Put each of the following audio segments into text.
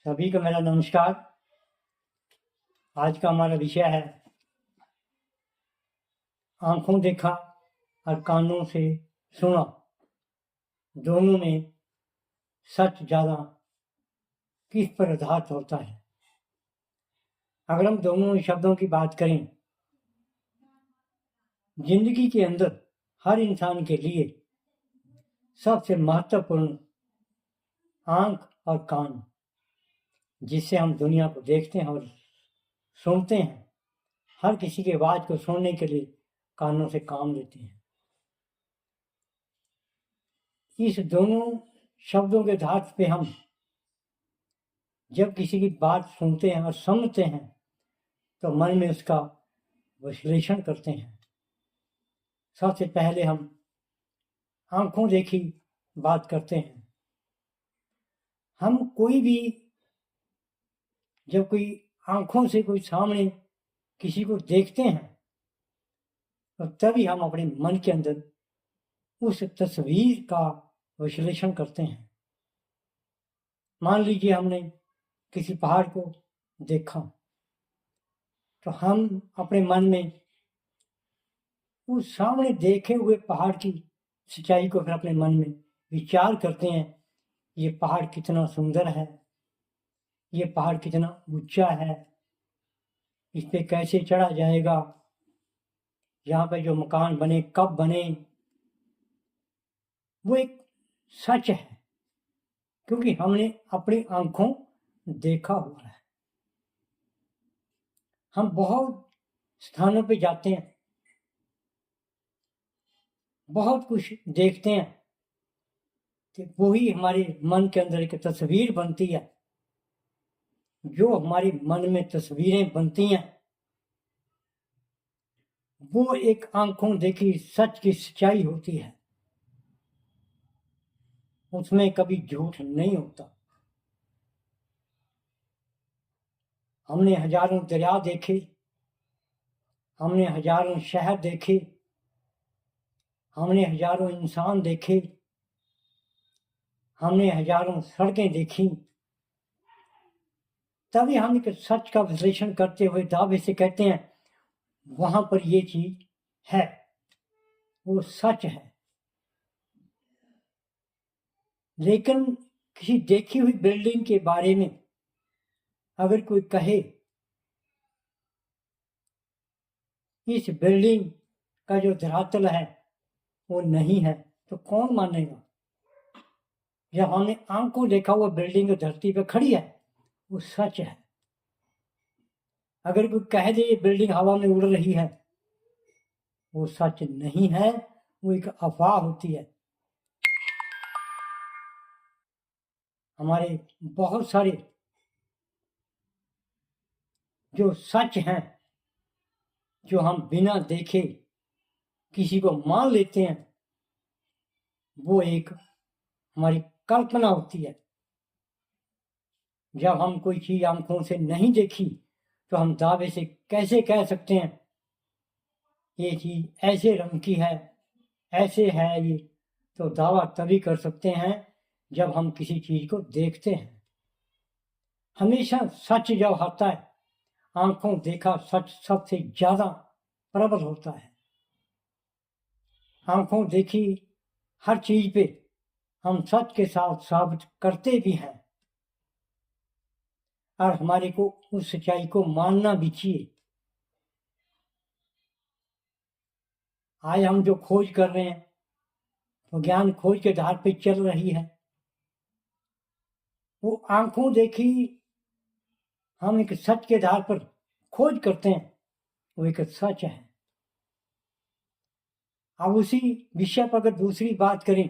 सभी को मेरा नमस्कार। आज का हमारा विषय है आंखों देखा और कानों से सुना, दोनों में सच ज़्यादा किस पर आधारित होता है। अगर हम दोनों शब्दों की बात करें, जिंदगी के अंदर हर इंसान के लिए सबसे महत्वपूर्ण आंख और कान, जिससे हम दुनिया को देखते हैं और सुनते हैं। हर किसी की आवाज़ को सुनने के लिए कानों से काम लेते हैं। इस दोनों शब्दों के आधार पे हम जब किसी की बात सुनते हैं और समझते हैं तो मन में उसका विश्लेषण करते हैं। सबसे पहले हम आंखों देखी बात करते हैं। हम कोई भी जब कोई आंखों से कोई सामने किसी को देखते हैं तो तभी हम अपने मन के अंदर उस तस्वीर का विश्लेषण करते हैं। मान लीजिए हमने किसी पहाड़ को देखा तो हम अपने मन में उस सामने देखे हुए पहाड़ की सच्चाई को फिर अपने मन में विचार करते हैं। ये पहाड़ कितना सुंदर है, ये पहाड़ कितना ऊंचा है, इस पे कैसे चढ़ा जाएगा, यहाँ पे जो मकान बने कब बने। वो एक सच है क्योंकि हमने अपनी आंखों देखा हुआ है। हम बहुत स्थानों पे जाते हैं, बहुत कुछ देखते हैं, तो वही हमारे मन के अंदर एक तस्वीर बनती है। जो हमारे मन में तस्वीरें बनती हैं वो एक आंखों देखी सच की सच्चाई होती है। उसमें कभी झूठ नहीं होता। हमने हजारों दरिया देखे, हमने हजारों शहर देखे, हमने हजारों इंसान देखे, हमने हजारों सड़कें देखी, तभी हम एक सच का विश्लेषण करते हुए दावे से कहते हैं वहां पर ये चीज है, वो सच है। लेकिन किसी देखी हुई बिल्डिंग के बारे में अगर कोई कहे इस बिल्डिंग का जो धरातल है वो नहीं है, तो कौन मानेगा। जब हमने आंखों देखा हुआ बिल्डिंग धरती पे खड़ी है वो सच है। अगर कोई कह दे ये बिल्डिंग हवा में उड़ रही है, वो सच नहीं है, वो एक अफवाह होती है। हमारे बहुत सारे जो सच हैं, जो हम बिना देखे किसी को मान लेते हैं, वो एक हमारी कल्पना होती है। जब हम कोई चीज आंखों से नहीं देखी तो हम दावे से कैसे कह सकते हैं ये चीज ऐसे रंग की है, ऐसे है ये। तो दावा तभी कर सकते हैं जब हम किसी चीज को देखते हैं। हमेशा सच जब होता है, आंखों देखा सच सबसे ज्यादा प्रबल होता है। आंखों देखी हर चीज पे हम सच के साथ साबित करते भी हैं और हमारे को उस सच्चाई को मानना भी चाहिए। आज हम जो खोज कर रहे हैं विज्ञान खोज के आधार पे चल रही है, वो आंखों देखी हम एक सच के आधार पर खोज करते हैं, वो एक सच है। अब उसी विषय पर अगर दूसरी बात करें,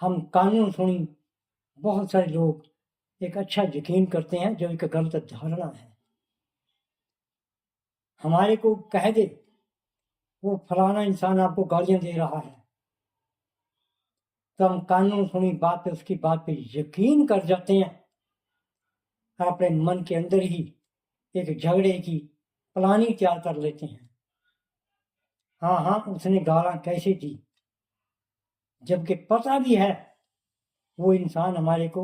हम कानून सुनी बहुत सारे लोग एक अच्छा यकीन करते हैं जो एक गलत धारणा है। हमारे को कह दे वो फलाना इंसान आपको गालियां दे रहा है तो हम कानून सुनी बात पे उसकी बात पे यकीन कर जाते हैं और अपने मन के अंदर ही एक झगड़े की प्लानिंग तैयार कर लेते हैं। हाँ हाँ उसने गालां कैसे दी, जबकि पता भी है वो इंसान हमारे को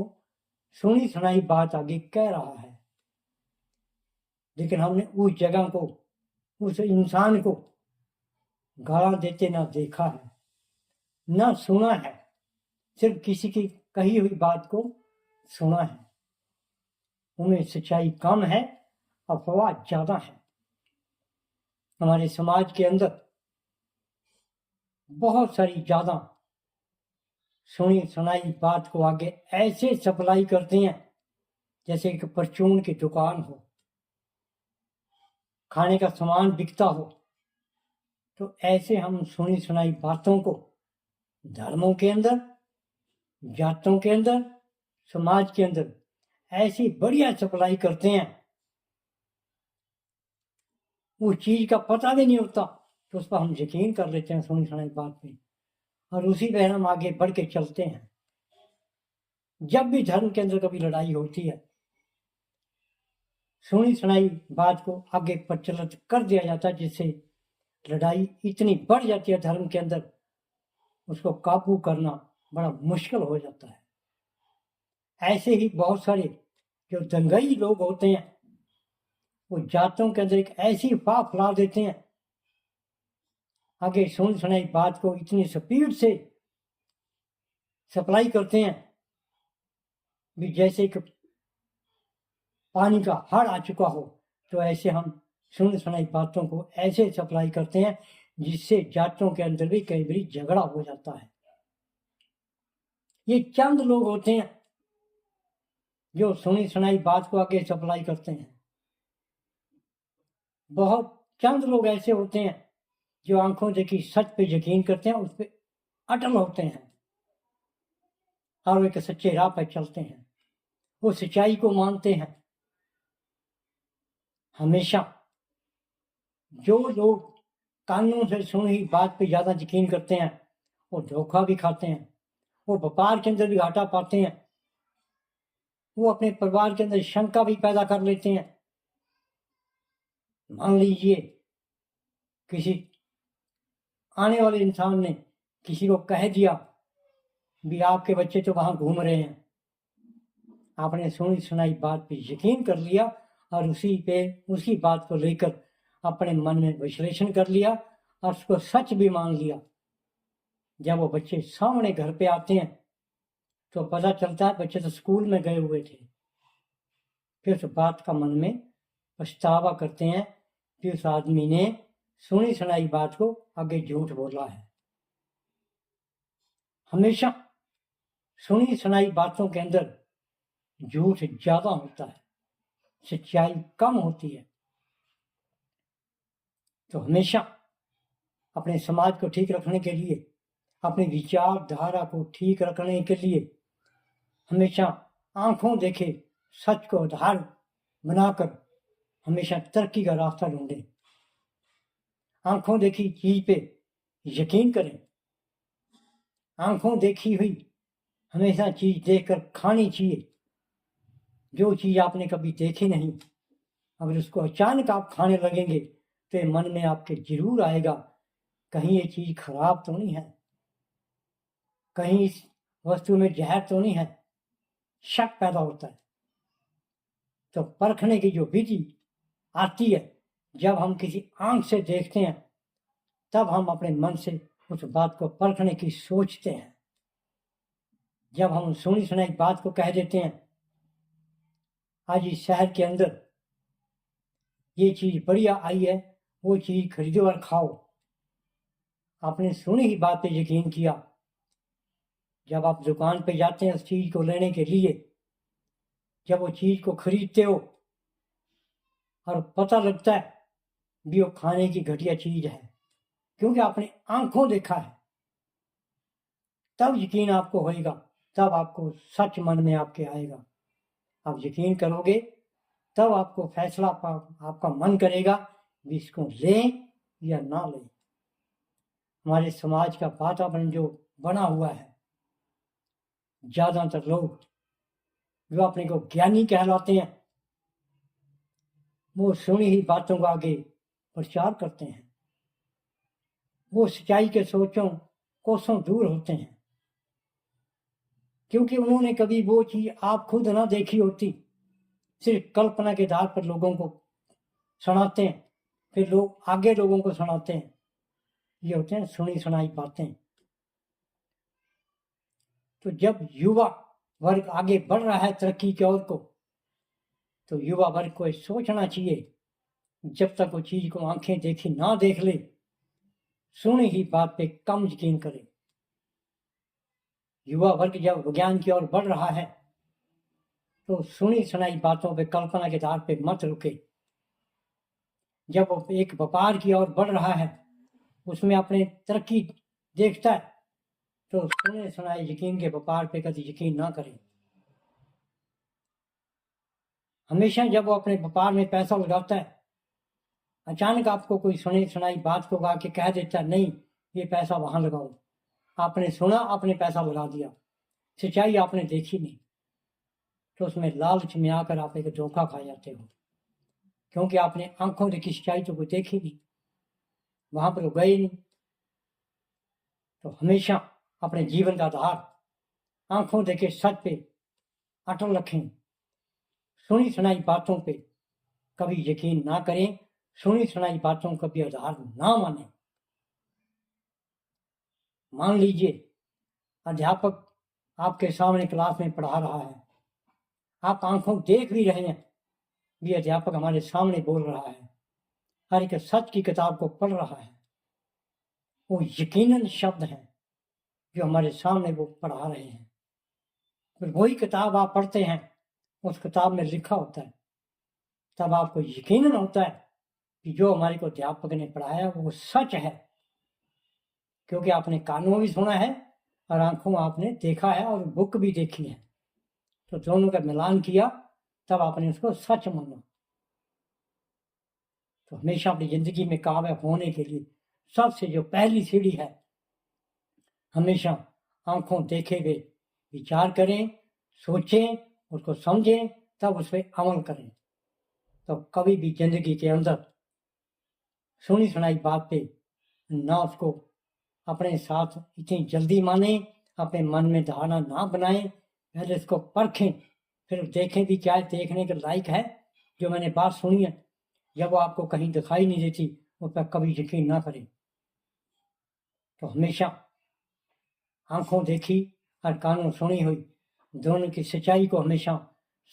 सुनी सुनाई बात आगे कह रहा है, लेकिन हमने उस जगह को, उस इंसान को गाला देते ना देखा है, ना सुना है, सिर्फ किसी की कही हुई बात को सुना है। उनमें सच्चाई कम है, अफवाह ज्यादा है। हमारे समाज के अंदर बहुत सारी ज्यादा सुनी सुनाई बात को आगे ऐसे सप्लाई करते हैं जैसे कि परचून की दुकान हो, खाने का सामान बिकता हो। तो ऐसे हम सुनी सुनाई बातों को धर्मों के अंदर, जातों के अंदर, समाज के अंदर ऐसी बढ़िया सप्लाई करते हैं, उस चीज का पता भी नहीं होता तो उस पर हम यकीन कर लेते हैं सुनी सुनाई बात पे, और उसी पे हम आगे बढ़ के चलते हैं। जब भी धर्म के अंदर कभी लड़ाई होती है, सुनी सुनाई बात को आगे प्रचलित कर दिया जाता है, जिससे लड़ाई इतनी बढ़ जाती है धर्म के अंदर, उसको काबू करना बड़ा मुश्किल हो जाता है। ऐसे ही बहुत सारे जो दंगाई लोग होते हैं, वो जातों के अंदर एक ऐसी अफवाह फैला देते हैं, आगे सुन सुनाई बात को इतनी स्पीड से सप्लाई करते हैं भी जैसे कि पानी का हड़ आ चुका हो। तो ऐसे हम सुन सुनाई बातों को ऐसे सप्लाई करते हैं जिससे जातों के अंदर भी कई बार झगड़ा हो जाता है। ये चंद लोग होते हैं जो सुनी सुनाई बात को आगे सप्लाई करते हैं। बहुत चंद लोग ऐसे होते हैं जो आंखों देखी सच पे यकीन करते हैं, उस पर अटल होते हैं और एक सच्चे राह पर चलते हैं, वो सच्चाई को मानते हैं। हमेशा जो लोग कानून से सुनी हुई बात पे ज्यादा यकीन करते हैं वो धोखा भी खाते हैं, वो व्यापार के अंदर भी घाटा पाते हैं, वो अपने परिवार के अंदर शंका भी पैदा कर लेते हैं। मान लीजिए किसी आने वाले इंसान ने किसी को कह दिया भी आपके बच्चे तो वहां घूम रहे हैं, आपने सुनी सुनाई बात पे यकीन कर लिया और उसी बात को लेकर अपने मन में विश्लेषण कर लिया और उसको सच भी मान लिया। जब वो बच्चे सामने घर पे आते हैं तो पता चलता है बच्चे तो स्कूल में गए हुए थे। फिर उस बात का मन में पछतावा करते हैं कि उस आदमी ने सुनी सुनाई बात को आगे झूठ बोला है। हमेशा सुनी सुनाई बातों के अंदर झूठ ज्यादा होता है, सच्चाई कम होती है। तो हमेशा अपने समाज को ठीक रखने के लिए, अपनी विचारधारा को ठीक रखने के लिए हमेशा आंखों देखे सच को आधार बनाकर हमेशा तरक्की का रास्ता ढूंढें। आंखों देखी चीज पे यकीन करें। आंखों देखी हुई हमेशा चीज देखकर खानी चाहिए। जो चीज आपने कभी देखी नहीं, अगर उसको अचानक आप खाने लगेंगे तो मन में आपके जरूर आएगा कहीं ये चीज खराब तो नहीं है, कहीं इस वस्तु में जहर तो नहीं है, शक पैदा होता है। तो परखने की जो विधि आती है, जब हम किसी आंख से देखते हैं तब हम अपने मन से उस बात को परखने की सोचते हैं। जब हम सुनी सुनाई बात को कह देते हैं आज इस शहर के अंदर ये चीज बढ़िया आई है, वो चीज खरीदो और खाओ, आपने सुनी ही बात पे यकीन किया। जब आप दुकान पे जाते हैं उस चीज को लेने के लिए, जब वो चीज को खरीदते हो और पता लगता है भी वो खाने की घटिया चीज है, क्योंकि आपने आंखों देखा है, तब यकीन आपको होएगा, तब आपको सच मन में आपके आएगा। आप यकीन करोगे तब आपको फैसला आपका मन करेगा कि इसको लें या ना लें। हमारे समाज का वातावरण जो बना हुआ है, ज्यादातर लोग जो अपने को ज्ञानी कहलाते हैं वो सुनी ही बातों का आगे प्रचार करते हैं। वो सच्चाई के सोचों कोसों दूर होते हैं। क्योंकि उन्होंने कभी वो चीज आप खुद ना देखी होती, सिर्फ कल्पना के आधार पर लोगों को सुनाते हैं, फिर लोग आगे लोगों को सुनाते हैं। ये होते हैं सुनी सुनाई बातें। तो जब युवा वर्ग आगे बढ़ रहा है तरक्की की ओर को, तो युवा वर्ग को सोचना चाहिए, जब तक वो चीज को आंखें देखी ना देख ले, सुनी ही बात पे कम यकीन करे। युवा वर्ग जब विज्ञान की ओर बढ़ रहा है, तो सुनी सुनाई बातों पे, कल्पना के आधार पे मत रुके। जब वो एक व्यापार की ओर बढ़ रहा है, उसमें अपने तरक्की देखता है, तो सुने सुनाए यकीन के व्यापार पे कभी यकीन ना करें। हमेशा जब वो अपने व्यापार में पैसा लगाता है, अचानक आपको कोई सुनी सुनाई बात को गा के कह देता है, नहीं ये पैसा वहां लगाओ, आपने सुना, आपने पैसा लगा दिया, सच्चाई आपने देखी नहीं, तो उसमें लालच में आकर आप एक धोखा खा जाते हो, क्योंकि आपने आंखों से सच्चाई तो कोई देखी नहीं, वहां पर वो गए नहीं। तो हमेशा अपने जीवन का आधार आंखों देखे सच पे अटल रखें। सुनी सुनाई बातों पे कभी यकीन ना करें, सुनी सुनाई बातों का भी आधार ना माने। मान लीजिए अध्यापक आपके सामने क्लास में पढ़ा रहा है, आप आंखों देख भी रहे हैं, भी अध्यापक हमारे सामने बोल रहा है, हर एक सच की किताब को पढ़ रहा है, वो यकीनन शब्द हैं जो हमारे सामने वो पढ़ा रहे हैं। फिर वही किताब आप पढ़ते हैं, उस किताब में लिखा होता है, तब आपको यकीनन होता है कि जो हमारे को अध्यापक ने पढ़ाया वो सच है, क्योंकि आपने कानों में भी सुना है और आंखों आपने देखा है और बुक भी देखी है। तो दोनों का मिलान किया, तब आपने उसको सच माना। तो हमेशा अपनी जिंदगी में कामयाब होने के लिए सबसे जो पहली सीढ़ी है, हमेशा आंखों देखे हुए विचार करें, सोचें, उसको समझें, तब उस पर अमल करें। तो कभी भी जिंदगी के अंदर सुनी सुनाई बात पे ना उसको अपने साथ इतनी जल्दी माने, अपने मन में धारणा ना बनाएं, पहले इसको परखें, फिर देखें भी क्या देखने के लायक है। जो मैंने बात सुनी है, जब वो आपको कहीं दिखाई नहीं देती, उस पर कभी यकीन ना करें। तो हमेशा आंखों देखी और कानों सुनी हुई दोनों की सच्चाई को हमेशा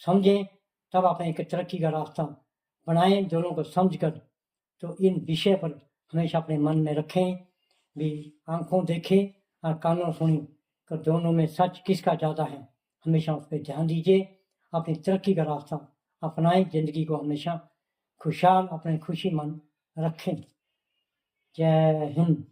समझें, तब अपने एक तरक्की का रास्ता बनाएं, दोनों को समझकर। तो इन विषय पर हमेशा अपने मन में रखें, भी आंखों देखें और कानों सुनी, तो दोनों में सच किसका ज़्यादा है, हमेशा उस पर ध्यान दीजिए, अपनी तरक्की का रास्ता अपनाएं, जिंदगी को हमेशा खुशहाल अपने खुशी मन रखें। जय हिंद।